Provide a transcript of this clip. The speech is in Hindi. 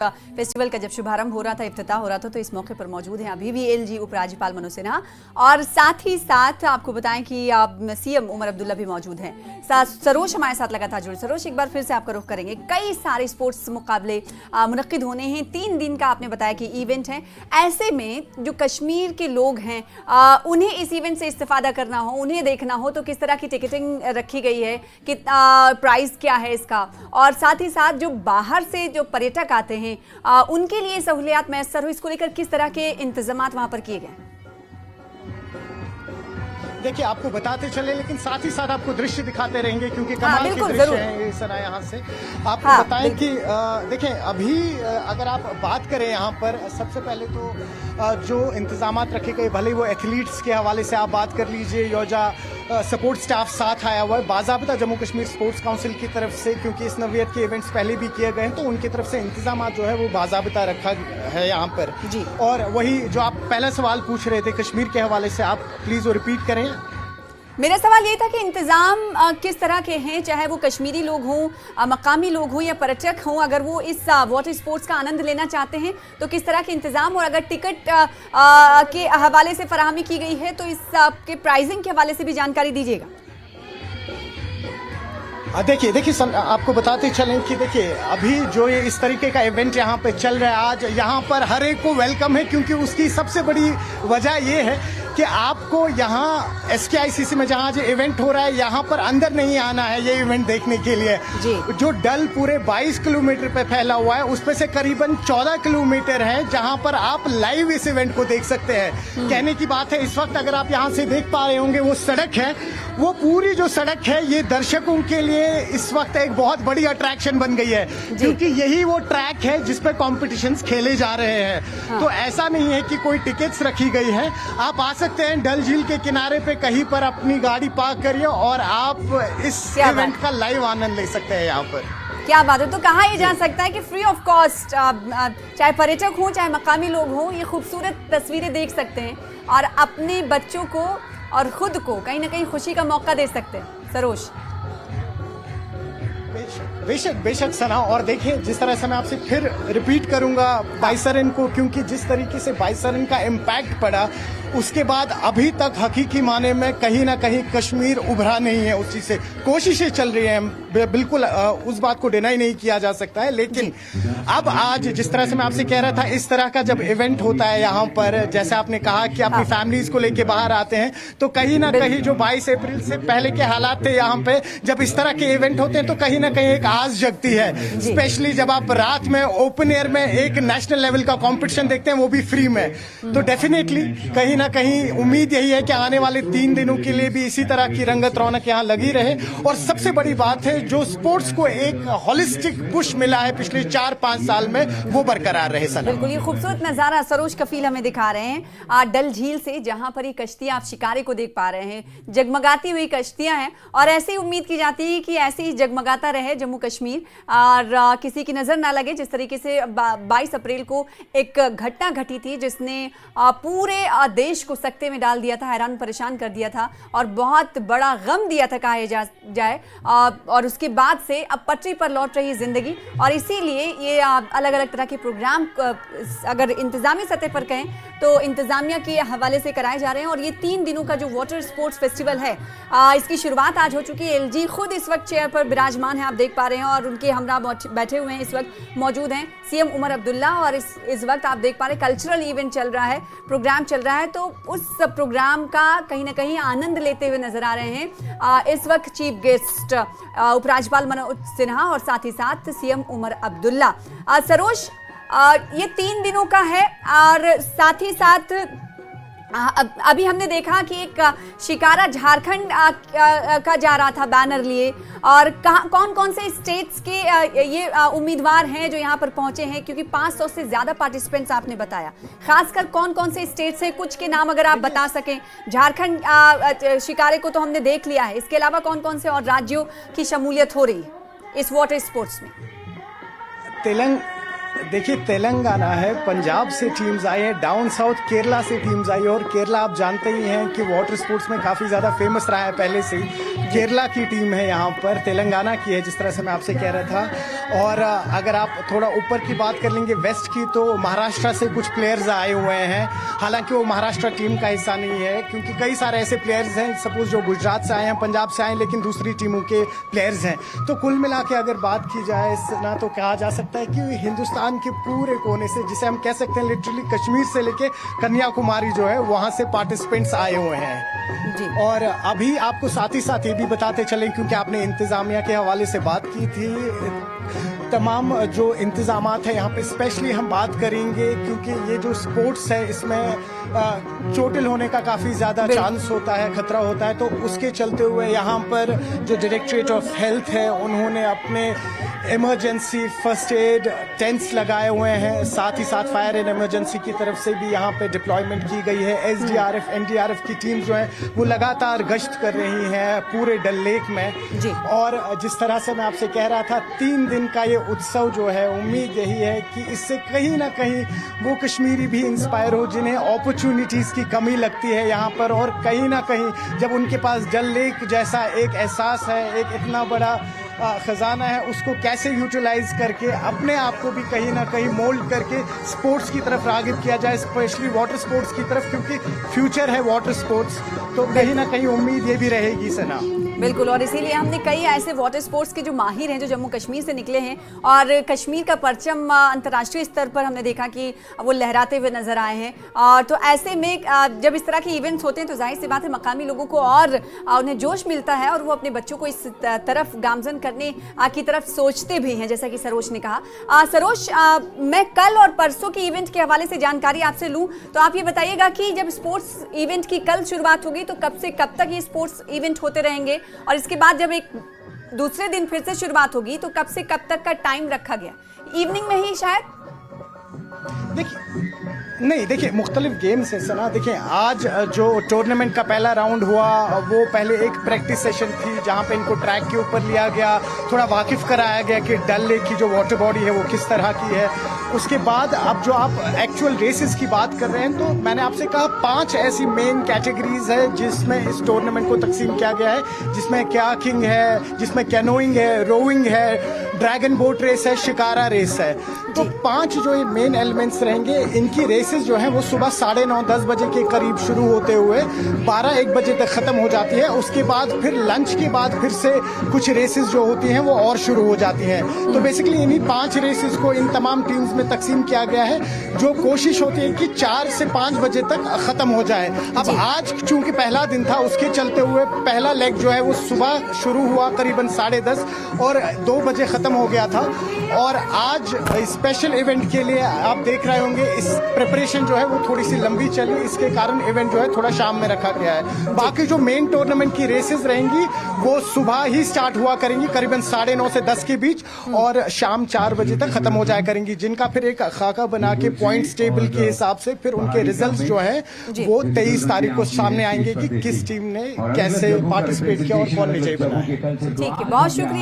फेस्टिवल का जब शुभारंभ हो रहा था, इफ्तिताह हो रहा था, तो इस मौके पर मौजूद हैं अभी भी एलजी उपराज्यपाल मनोज सिन्हा और साथ ही साथ आपको बताएं कि सीएम उमर अब्दुल्ला भी मौजूद हैं। सरोज हमारे साथ लगातार जुड़े। सरोज, एक बार फिर से आपका रुख करेंगे। कई सारे स्पोर्ट्स मुकाबले मुनक्किद होने हैं, 3 दिन का आपने बताया कि इवेंट है। ऐसे में जो कश्मीर के लोग हैं उन्हें इस इवेंट से इस्तेफादा करना हो, उन्हें देखना हो, तो किस तरह की टिकटिंग रखी गई है, कितना प्राइस क्या है इसका, और साथ ही साथ जो बाहर से जो पर्यटक आते हैं उनके लिए सहूलियात मैसर हो, इसको लेकर किस तरह के इंतजामात वहां पर किए गए? देखिए, आपको बताते चले लेकिन साथ ही साथ आपको दृश्य दिखाते रहेंगे क्योंकि कमाल के दृश्य हैं ये सना यहाँ से। आपको बताएं कि देखें, अभी अगर आप बात करें यहाँ पर सबसे पहले तो जो इंतजामात रखे गए, भले वो एथलीट्स के हवाले से आप बात कर लीजिए या सपोर्ट स्टाफ साथ आया हुआ है बाज़ाबिता जम्मू कश्मीर स्पोर्ट्स काउंसिल की तरफ से, क्योंकि इस नौइयत के इवेंट्स पहले भी किए गए हैं तो उनकी तरफ से इंतजाम जो है वो बाज़ाबिता रखा है यहाँ पर जी। और वही जो आप पहला सवाल पूछ रहे थे कश्मीर के हवाले से, आप प्लीज़ वो रिपीट करें। मेरा सवाल ये था कि इंतजाम किस तरह के हैं, चाहे वो कश्मीरी लोग हों, मकामी लोग हों या पर्यटक हों, अगर वो इस वाटर स्पोर्ट्स का आनंद लेना चाहते हैं तो किस तरह के इंतजाम, और अगर टिकट के हवाले से फराहमी की गई है तो इस के प्राइसिंग के हवाले से भी जानकारी दीजिएगा। देखिए आपको बताते चलें कि देखिए अभी जो ये इस तरीके का इवेंट यहाँ पे चल रहा है, आज यहाँ पर हर एक को वेलकम है, क्योंकि उसकी सबसे बड़ी वजह ये है कि आपको यहाँ SKICC में जहाँ जो इवेंट हो रहा है यहाँ पर अंदर नहीं आना है ये इवेंट देखने के लिए जी। जो डल पूरे 22 किलोमीटर पे फैला हुआ है, उसपे से करीबन 14 किलोमीटर है जहाँ पर आप लाइव इस इवेंट को देख सकते हैं। कहने की बात है, इस वक्त अगर आप यहाँ से देख पा रहे होंगे वो सड़क है, वो पूरी जो सड़क है ये दर्शकों के लिए इस वक्त एक बहुत बड़ी अट्रैक्शन बन गई है, क्योंकि यही वो ट्रैक है जिसपे कॉम्पिटिशन्स खेले जा रहे हैं। हाँ। तो ऐसा नहीं है कि कोई टिकट्स रखी गई है, आप आ सकते हैं डल झील के किनारे पे कहीं पर अपनी गाड़ी पार्क करिए और आप इस इवेंट का लाइव आनंद ले सकते हैं यहाँ पर। क्या बात है। तो कहाँ ये जा सकता है कि फ्री ऑफ कॉस्ट चाहे पर्यटक हों चाहे मकामी लोग हों, ये खूबसूरत तस्वीरें देख सकते हैं और अपने बच्चों को और खुद को कहीं ना कहीं खुशी का मौका दे सकते हैं? सरोज, बेशक सना, और देखिए जिस तरह से मैं आपसे फिर रिपीट करूंगा बाइसरन को, क्योंकि जिस तरीके से बाइसरन का इम्पैक्ट पड़ा उसके बाद अभी तक हकीकी माने में कहीं ना कहीं कश्मीर उभरा नहीं है। उस चीज से कोशिशें चल रही हैं, बिल्कुल उस बात को डिनाई नहीं किया जा सकता है, लेकिन अब आज जिस तरह से मैं आपसे कह रहा था, इस तरह का जब इवेंट होता है यहाँ पर, जैसे आपने कहा कि अपनी फैमिलीज को लेके बाहर आते हैं, तो कहीं ना कहीं जो 22 अप्रैल से पहले के हालात थे यहाँ पे, जब इस तरह के इवेंट होते हैं तो कहीं ना कहीं एक आस जगती है, स्पेशली जब आप रात में ओपन एयर में एक नेशनल लेवल का कॉम्पिटिशन देखते हैं, वो भी फ्री में। तो डेफिनेटली कहीं ना कहीं उम्मीद यही है कि आने वाले 3 दिनों के लिए भी इसी तरह की रंगत रौनक यहाँ लगी रहे। और सबसे बड़ी बात है, जो स्पोर्ट्स को एक होलिस्टिक पुश मिला है पिछले 4-5 साल में, वो बरकरार रहे। सना, बिल्कुल, ये खूबसूरत नजारा सरोज कफील हमें दिखा रहे हैं डल झील से, जहां पर ये कश्तियां आप शिकारे को देख पा रहे हैं, जगमगाती हुई कश्तियां हैं, और ऐसी उम्मीद की जाती है कि ऐसे ही जगमगाता रहे जम्मू कश्मीर और किसी की नजर ना लगे। जिस तरीके से 22 अप्रैल को एक घटना घटी थी जिसने पूरे देश को सकते में डाल दिया था, हैरान परेशान कर दिया था और बहुत बड़ा गम दिया था कहा जाए, और उसके बाद से अब पटरी पर लौट रही जिंदगी, और इसीलिए ये अलग अलग तरह के प्रोग्राम अगर इंतजामी सतह पर कहें तो इंतजामिया के हवाले से कराए जा रहे हैं। और ये 3 दिनों का जो वाटर स्पोर्ट्स फेस्टिवल है, इसकी शुरुआत आज हो चुकी है। एलजी खुद इस वक्त चेयर पर विराजमान है, आप देख पा रहे हैं, और उनके हमरा बैठे हुए हैं, इस वक्त मौजूद हैं सीएम उमर अब्दुल्ला, और इस वक्त आप देख पा रहे हैं कल्चरल इवेंट चल रहा है, प्रोग्राम चल रहा है, तो उस प्रोग्राम का कहीं ना कहीं आनंद लेते हुए नजर आ रहे हैं इस वक्त चीफ गेस्ट उपराज्यपाल मनोज सिन्हा और साथ ही साथ सीएम उमर अब्दुल्ला। सरोज, ये 3 दिनों का है, और साथ ही साथ अभी हमने देखा कि एक शिकारा झारखंड का जा रहा था बैनर लिए, और कौन कौन से स्टेट्स के ये उम्मीदवार हैं जो यहाँ पर पहुंचे हैं, क्योंकि 500 से ज्यादा पार्टिसिपेंट्स आपने बताया, खासकर कौन कौन से स्टेट्स हैं, कुछ के नाम अगर आप बता सकें। झारखंड शिकारे को तो हमने देख लिया है, इसके अलावा कौन कौन से और राज्यों की शमूलियत हो रही है इस वाटर स्पोर्ट्स में? देखिए, तेलंगाना है, पंजाब से टीम्स आई हैं, डाउन साउथ केरला से टीम्स आई है, और केरला आप जानते ही हैं कि वाटर स्पोर्ट्स में काफ़ी ज़्यादा फेमस रहा है पहले से ही। केरला की टीम है यहाँ पर, तेलंगाना की है, जिस तरह से मैं आपसे कह रहा था। और अगर आप थोड़ा ऊपर की बात कर लेंगे वेस्ट की, तो महाराष्ट्र से कुछ प्लेयर्स आए हुए हैं। हालांकि वो महाराष्ट्र टीम का हिस्सा नहीं है, क्योंकि कई सारे ऐसे प्लेयर्स हैं सपोज जो गुजरात से आए हैं, पंजाब से आए हैं, लेकिन दूसरी टीमों के प्लेयर्स हैं। तो कुल मिला के अगर बात की जाए ना, तो कहा जा सकता है कि हिंदुस्तान के पूरे कोने से, जिसे हम कह सकते हैं लिटरली कश्मीर से लेके कन्याकुमारी जो है, वहां से पार्टिसिपेंट्स आए हुए हैं जी। और अभी आपको साथ ही साथ ये भी बताते चले, क्योंकि आपने इंतजामिया के हवाले से बात की थी, तमाम जो इंतजामात है यहाँ पे स्पेशली हम बात करेंगे, क्योंकि ये जो स्पोर्ट्स है इसमें चोटिल होने का काफ़ी ज़्यादा चांस होता है, खतरा होता है। तो उसके चलते हुए यहाँ पर जो डायरेक्टरेट ऑफ हेल्थ है, उन्होंने अपने इमरजेंसी फर्स्ट एड टेंट्स लगाए हुए हैं, साथ ही साथ फायर एंड इमरजेंसी की तरफ से भी यहाँ पे डिप्लॉयमेंट की गई है। एसडीआरएफ एनडीआरएफ की टीम जो है वो लगातार गश्त कर रही हैं पूरे डल लेक में जी। और जिस तरह से मैं आपसे कह रहा था, 3 दिन का ये उत्सव जो है, उम्मीद यही है कि इससे कहीं ना कहीं वो कश्मीरी भी इंस्पायर हो जिन्हें अपॉर्चुनिटीज़ की कमी लगती है यहाँ पर, और कहीं ना कहीं जब उनके पास डल लेक जैसा एक एहसास है, एक इतना बड़ा खजाना है, उसको कैसे यूटिलाइज करके अपने आप को भी कहीं ना कहीं मोल्ड करके स्पोर्ट्स की तरफ रागिब किया जाए, स्पेशली वाटर स्पोर्ट्स की तरफ, क्योंकि फ्यूचर है वाटर स्पोर्ट्स। तो कहीं ना कहीं उम्मीद ये भी रहेगी सना। बिल्कुल, और इसीलिए हमने कई ऐसे वाटर स्पोर्ट्स के जो माहिर हैं जो जम्मू कश्मीर से निकले हैं, और कश्मीर का परचम अंतर्राष्ट्रीय स्तर पर हमने देखा कि वो लहराते हुए नजर आए हैं। और तो ऐसे में जब इस तरह के इवेंट्स होते हैं तो जाहिर सी बात है मकामी लोगों को और उन्हें जोश मिलता है, और वो अपने बच्चों को इस तरफ गामजन करने की तरफ सोचते भी हैं, जैसा कि सरोज ने कहा। सरोज, मैं कल और परसों की इवेंट के हवाले से जानकारी आपसे लूँ, तो आप ये बताइएगा कि जब स्पोर्ट्स इवेंट की कल शुरुआत होगी तो कब से कब तक ये स्पोर्ट्स इवेंट होते रहेंगे, और इसके बाद जब एक दूसरे दिन फिर से शुरुआत होगी तो कब से कब तक का टाइम रखा गया? इवनिंग में ही शायद? देखिए मुख्तलिफ गेम्स है सना। देखिए आज जो टूर्नामेंट का पहला राउंड हुआ, वो पहले एक प्रैक्टिस सेशन थी जहां पे इनको ट्रैक के ऊपर लिया गया, थोड़ा वाकिफ कराया गया कि डल लेक की जो वाटर बॉडी है वो किस तरह की है। उसके बाद अब जो आप एक्चुअल रेसेस की बात कर रहे हैं, तो मैंने आपसे कहा 5 ऐसी मेन कैटेगरीज है जिसमें इस टूर्नामेंट को तकसीम किया गया है, जिसमें कयाकिंग है, जिसमें कैनोइंग है, रोइंग है, ड्रैगन बोट रेस है, शिकारा रेस है। तो 5 जो ये मेन एलिमेंट्स रहेंगे, इनकी रेसेस जो हैं वो सुबह 9:30-10 बजे के करीब शुरू होते हुए 12-1 बजे तक ख़त्म हो जाती है। उसके बाद फिर लंच के बाद फिर से कुछ रेसेस जो होती हैं वो और शुरू हो जाती हैं। तो बेसिकली इन्हीं 5 रेसेस को इन तमाम टीम्स में तकसीम किया गया है, जो कोशिश होती है कि 4 से 5 बजे तक ख़त्म हो जाए। अब आज चूंकि पहला दिन था, उसके चलते हुए पहला लेग जो है वो सुबह शुरू हुआ करीबन 10:30 और 2 बजे ख़त्म हो गया था। और आज स्पेशल इवेंट के लिए आप देख रहे होंगे इस प्रिपरेशन जो है वो थोड़ी सी लंबी चली, इसके कारण इवेंट जो है थोड़ा शाम में रखा गया है। बाकी जो मेन टूर्नामेंट की रेसेस रहेंगी वो सुबह ही स्टार्ट हुआ करेंगी करीबन 9:30 से 10 के बीच, और शाम 4 बजे तक खत्म हो जाया करेंगी, जिनका फिर एक खाका बना के पॉइंट्स टेबल के हिसाब से फिर उनके रिजल्ट्स जो है वो 23 तारीख को सामने आएंगे कि किस टीम ने कैसे पार्टिसिपेट किया और कौन विजयी बना है। ठीक है, बहुत शुक्रिया।